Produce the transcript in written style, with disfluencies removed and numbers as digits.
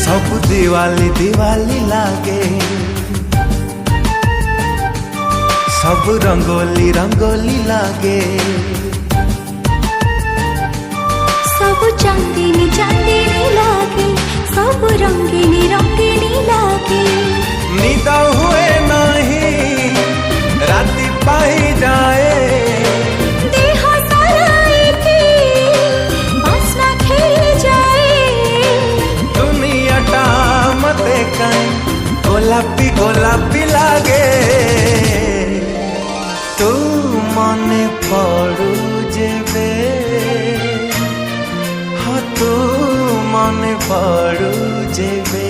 सब दिवाली दिवाली लागे, सब रंगोली रंगोली लागे, सब चांदनी चांदनी लागे, सब रंगीनी रंगीनी लागे। निद हुए नहीं राति पाई जाए, देह सारा एके बासना खेली जाए। दुनियाटा मते कहीं गोलापी गोलापी लागे। तू मने पड़ू जेबे, हाँ तू मने पड़ू जेबे।